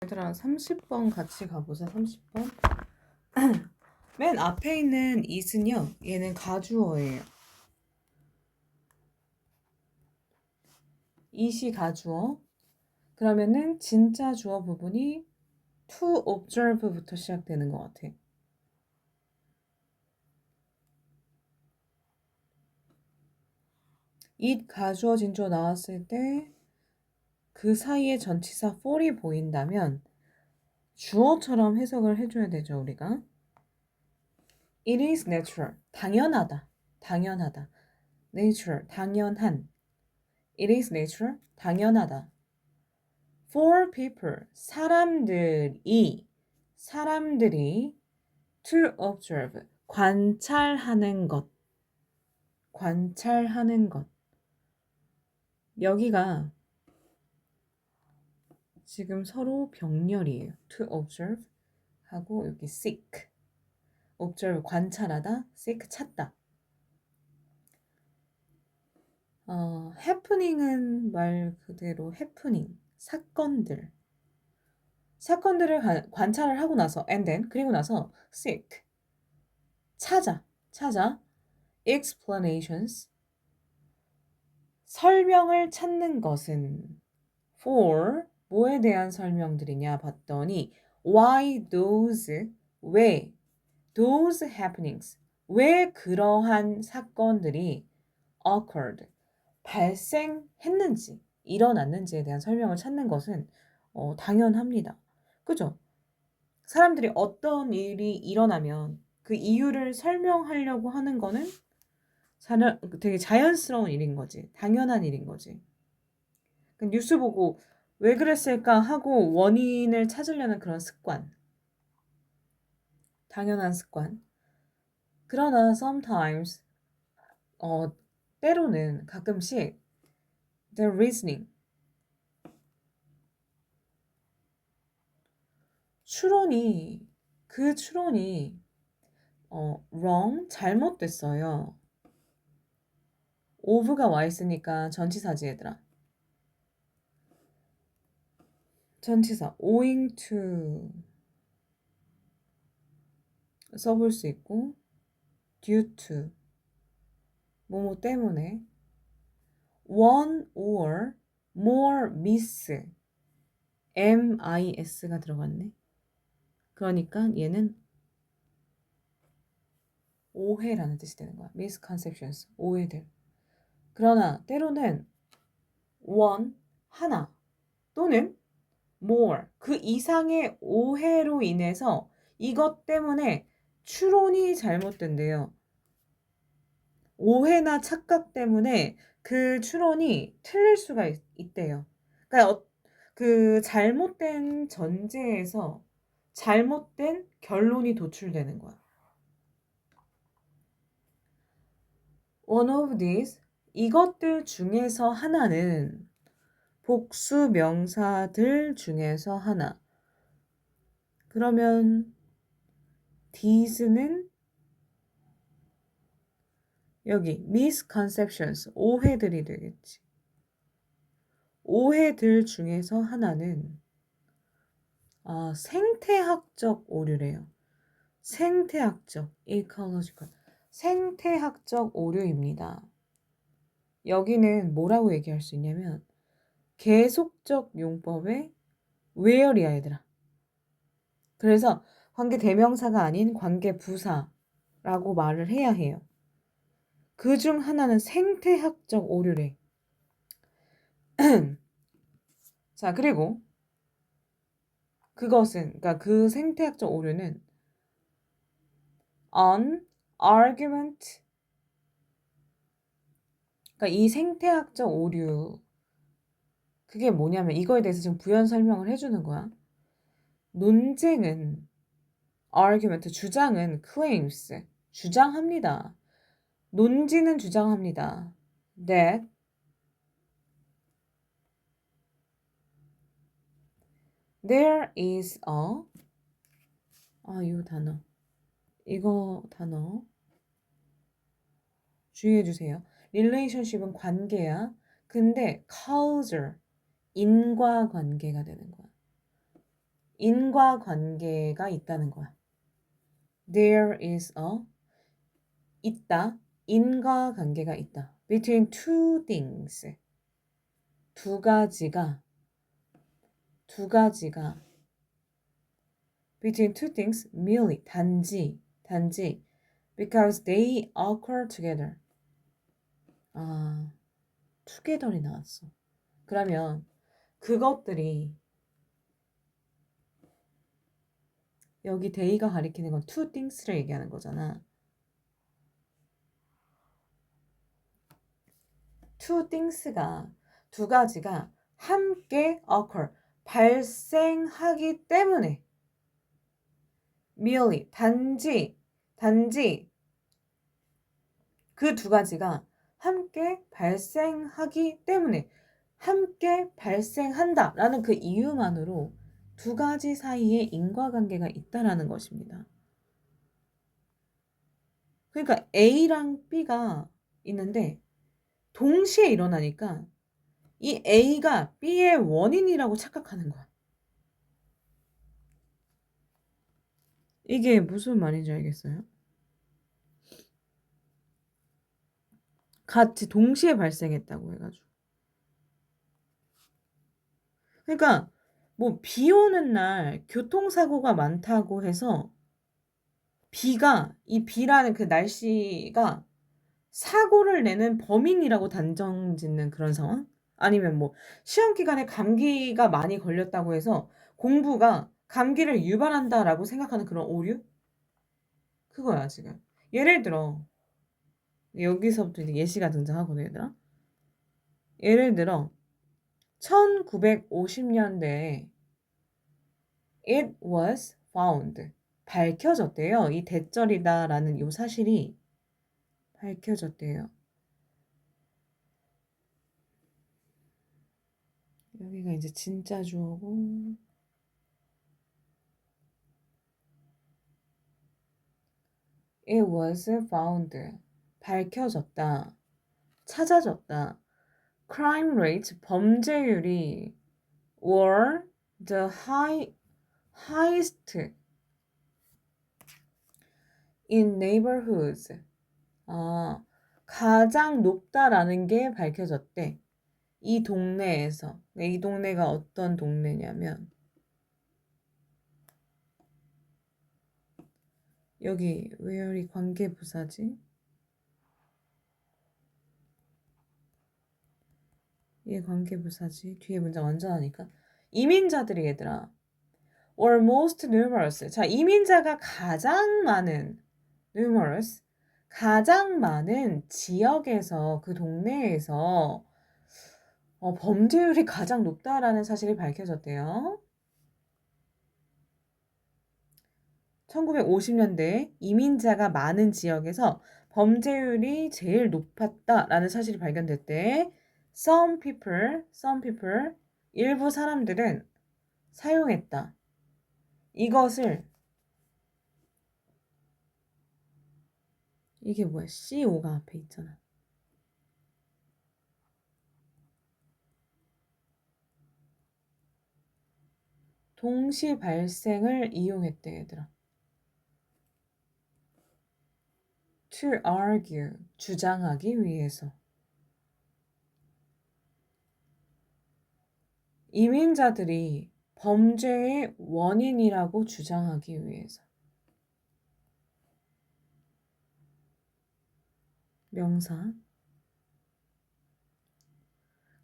얘들아 30번 같이 가보자. 30번. 맨 앞에 있는 it은요. 얘는 가주어예요. it이 가주어. 그러면은 진짜 주어 부분이 to observe부터 시작되는 것 같아. it 가주어 진주어 나왔을 때 그 사이에 전치사 for이 보인다면 주어처럼 해석을 해줘야 되죠, 우리가. It is natural. 당연하다. 당연하다. Nature. 당연한. It is natural. 당연하다. For people. 사람들이 to observe. 관찰하는 것. 관찰하는 것. 여기가 지금 서로 병렬이에요. To observe 하고 여기 seek. observe 관찰하다, seek 찾다. happening은 말 그대로 happening, 사건들을 관찰을 하고 나서 and then 그리고 나서 seek 찾아 explanations 설명을 찾는 것은 for 뭐에 대한 설명들이냐 봤더니 why those 왜 those happenings 왜 그러한 사건들이 occurred 발생했는지 일어났는지에 대한 설명을 찾는 것은 당연합니다. 그죠? 사람들이 어떤 일이 일어나면 그 이유를 설명하려고 하는 거는 되게 자연스러운 일인 거지. 당연한 일인 거지. 뉴스 보고 왜 그랬을까 하고 원인을 찾으려는 그런 습관. 당연한 습관. 그러나 sometimes 때로는 가끔씩 the reasoning 그 추론이 wrong 잘못됐어요. of가 와 있으니까 전치사지 얘들아. 전치사 owing to 써볼 수 있고 due to 뭐뭐 때문에 one or more miss mis가 들어갔네. 그러니까 얘는 오해라는 뜻이 되는 거야. misconceptions 오해들. 그러나 때로는 one 하나 또는 more 그 이상의 오해로 인해서 이것 때문에 추론이 잘못된대요. 오해나 착각 때문에 그 추론이 틀릴 수가 있대요. 그러니까 그 잘못된 전제에서 잘못된 결론이 도출되는 거야. One of these 이것들 중에서 하나는 복수 명사들 중에서 하나. 그러면 these는 여기 misconceptions 오해들이 되겠지. 오해들 중에서 하나는 생태학적 오류래요. 생태학적 ecological 생태학적 오류입니다. 여기는 뭐라고 얘기할 수 있냐면 계속적 용법의 where이야 얘들아. 그래서 관계 대명사가 아닌 관계 부사라고 말을 해야 해요. 그 중 하나는 생태학적 오류래. 자, 그리고 그러니까 그 생태학적 오류는 an argument 그러니까 이 생태학적 오류 그게 뭐냐면 이거에 대해서 지금 부연 설명을 해주는 거야. 논쟁은 argument 주장은 claims 주장합니다. 논지는 주장합니다. that there is 이거 단어 주의해 주세요. relationship은 관계야. 근데 causal 인과관계가 되는 거야. 인과관계가 있다는 거야. There is a 있다. 인과관계가 있다. Between two things. 두 가지가 between two things merely 단지 because they occur together. 아, together이 나왔어. 그러면 그것들이 여기 they가 가리키는 건 two things를 얘기하는 거잖아. two things가 두 가지가 함께 occur 발생하기 때문에 merely 단지 그 두 가지가 함께 발생하기 때문에 함께 발생한다라는 그 이유만으로 두 가지 사이에 인과관계가 있다라는 것입니다. 그러니까 A랑 B가 있는데 동시에 일어나니까 이 A가 B의 원인이라고 착각하는 거야. 이게 무슨 말인지 알겠어요? 같이 동시에 발생했다고 해가지고. 그러니까 뭐 비 오는 날 교통사고가 많다고 해서 이 B라는 그 날씨가 사고를 내는 범인이라고 단정 짓는 그런 상황? 아니면 뭐 시험 기간에 감기가 많이 걸렸다고 해서 공부가 감기를 유발한다라고 생각하는 그런 오류? 그거야, 지금. 예를 들어, 여기서부터 이제 예시가 등장하거든, 얘들아. 예를 들어, 1950년대에 it was found. 밝혀졌대요. 이 대절이다라는 요 사실이 밝혀졌대요. 여기가 이제 진짜 주어고 it was found. 밝혀졌다. 찾아졌다. crime rate, 범죄율이 were the highest in neighborhoods. 가장 높다라는 게 밝혀졌대. 이 동네에서. 이 동네가 어떤 동네냐면 여기 where이 관계부사지? 얘 관계부사지. 뒤에 문장 완전하니까. 이민자들이 얘들아. or most numerous. 자, 이민자가 가장 많은 numerous. 가장 많은 지역에서 그 동네에서 범죄율이 가장 높다라는 사실이 밝혀졌대요. 1950년대 이민자가 많은 지역에서 범죄율이 제일 높았다라는 사실이 발견됐대. Some people, 일부 사람들은 사용했다. 이것을 이게 뭐야? CO가 앞에 있잖아. 동시 발생을 이용했대, 얘들아. To argue, 주장하기 위해서. 이민자들이 범죄의 원인이라고 주장하기 위해서. 명사. 그러니까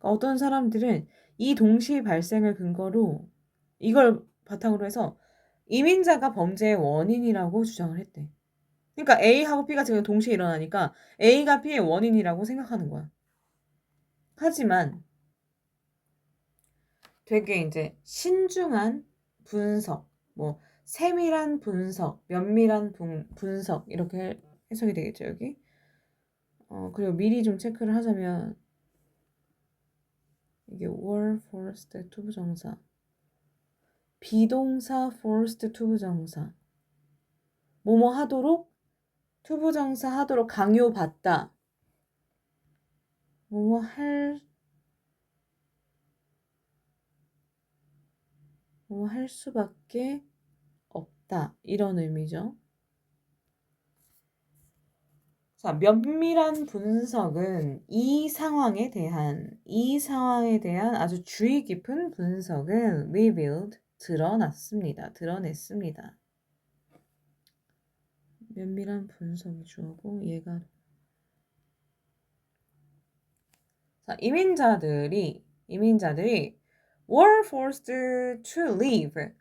어떤 사람들은 이 동시 발생을 근거로 이걸 바탕으로 해서 이민자가 범죄의 원인이라고 주장을 했대. 그러니까 A하고 B가 지금 동시에 일어나니까 A가 B의 원인이라고 생각하는 거야. 하지만 되게 이제 신중한 분석, 뭐 세밀한 분석, 면밀한 분석 이렇게 해석이 되겠죠, 여기. 그리고 미리 좀 체크를 하자면 이게 were forced 투부정사, 비동사 forced 투부정사, 뭐뭐 하도록 투부정사 하도록 강요받다, 뭐 할 수밖에 없다. 이런 의미죠. 자, 면밀한 분석은 이 상황에 대한 아주 주의 깊은 분석은 revealed, 드러냈습니다. 면밀한 분석이 주어고 얘가 자, 이민자들이 were forced to leave.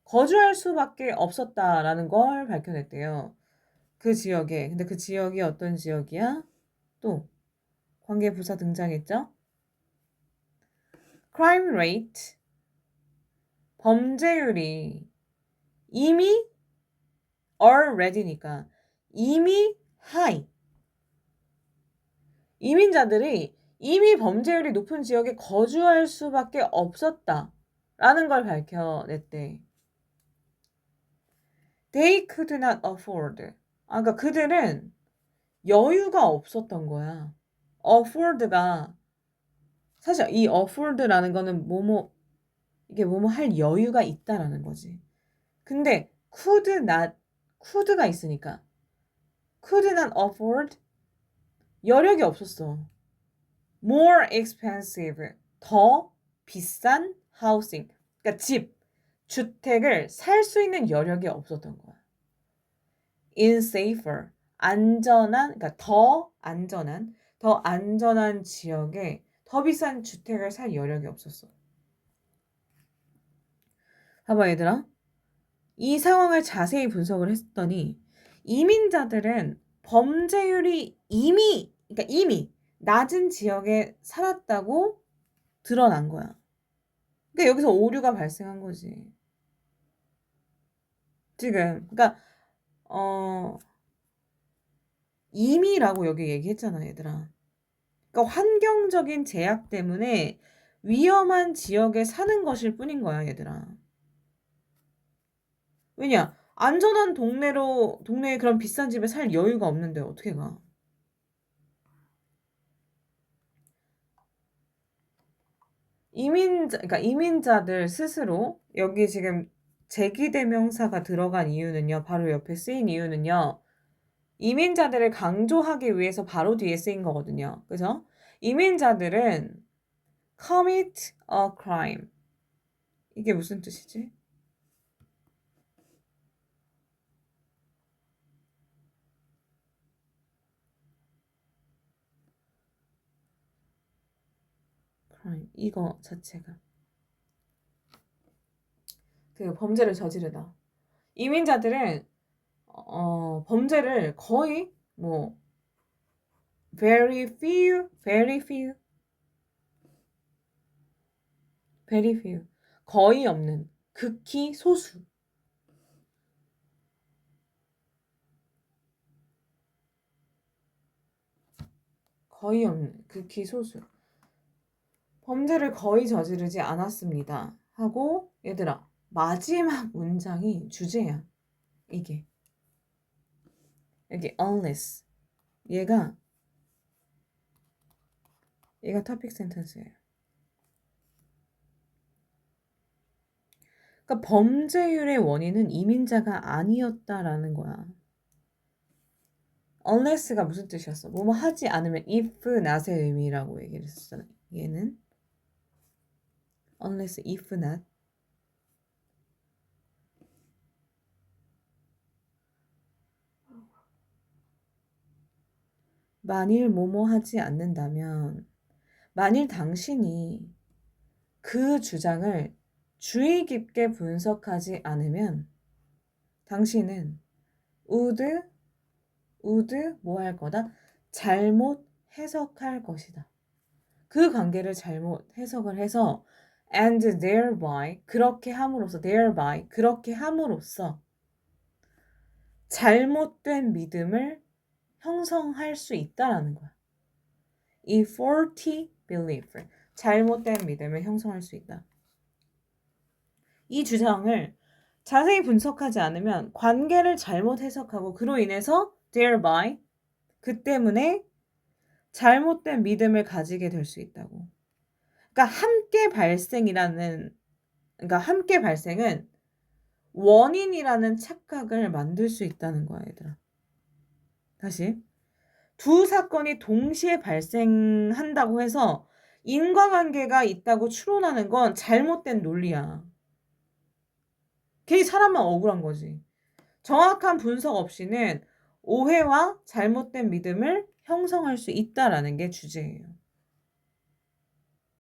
거주할 수밖에 없었다라는 걸 밝혀냈대요. 그 지역에. 근데 그 지역이 어떤 지역이야? 또 관계부사 등장했죠? crime rate, 범죄율이 이미 already니까 이미 high. 이민자들이 이미 범죄율이 높은 지역에 거주할 수밖에 없었다라는 걸 밝혀냈대. They could not afford. 그러니까 그들은 여유가 없었던 거야. afford가 사실 이 afford라는 거는 이게 뭐뭐 할 여유가 있다라는 거지. 근데 could가 있으니까 could not afford 여력이 없었어. more expensive 더 비싼 housing 그러니까 주택을 살 수 있는 여력이 없었던 거야. in safer 그러니까 더 안전한 지역에 더 비싼 주택을 살 여력이 없었어. 봐봐 얘들아. 이 상황을 자세히 분석을 했더니 이민자들은 범죄율이 이미 낮은 지역에 살았다고 드러난 거야. 그러니까 여기서 오류가 발생한 거지. 지금 그러니까 이미라고 여기 얘기했잖아, 얘들아. 그러니까 환경적인 제약 때문에 위험한 지역에 사는 것일 뿐인 거야, 얘들아. 왜냐? 안전한 동네에 그런 비싼 집에 살 여유가 없는데 어떻게 가? 그러니까 이민자들 스스로 여기 지금 제기대명사가 들어간 이유는요. 바로 옆에 쓰인 이유는요. 이민자들을 강조하기 위해서 바로 뒤에 쓰인 거거든요. 그죠? 이민자들은 commit a crime. 이게 무슨 뜻이지? crime. 이거 자체가. 그 범죄를 저지르다. 이민자들은 범죄를 거의 very few 거의 없는 극히 소수 범죄를 거의 저지르지 않았습니다 하고 얘들아 마지막 문장이 주제야. 이게 여기 unless 얘가 토픽 센텐스예요. 그러니까 범죄율의 원인은 이민자가 아니었다라는 거야. unless가 무슨 뜻이었어? 뭐뭐 하지 않으면 if not의 의미라고 얘기를 했었잖아. 얘는 unless if not 만일 뭐뭐 하지 않는다면 만일 당신이 그 주장을 주의 깊게 분석하지 않으면 당신은 would 뭐 할 거다? 잘못 해석할 것이다. 그 관계를 잘못 해석을 해서 and thereby 그렇게 함으로써 잘못된 믿음을 형성할 수 있다라는 거야. 이 faulty belief 잘못된 믿음을 형성할 수 있다. 이 주장을 자세히 분석하지 않으면 관계를 잘못 해석하고 그로 인해서 thereby 그 때문에 잘못된 믿음을 가지게 될 수 있다고. 그러니까 함께 발생이라는 그러니까 함께 발생은 원인이라는 착각을 만들 수 있다는 거야, 얘들아. 다시. 두 사건이 동시에 발생한다고 해서 인과관계가 있다고 추론하는 건 잘못된 논리야. 괜히 사람만 억울한 거지. 정확한 분석 없이는 오해와 잘못된 믿음을 형성할 수 있다라는 게 주제예요.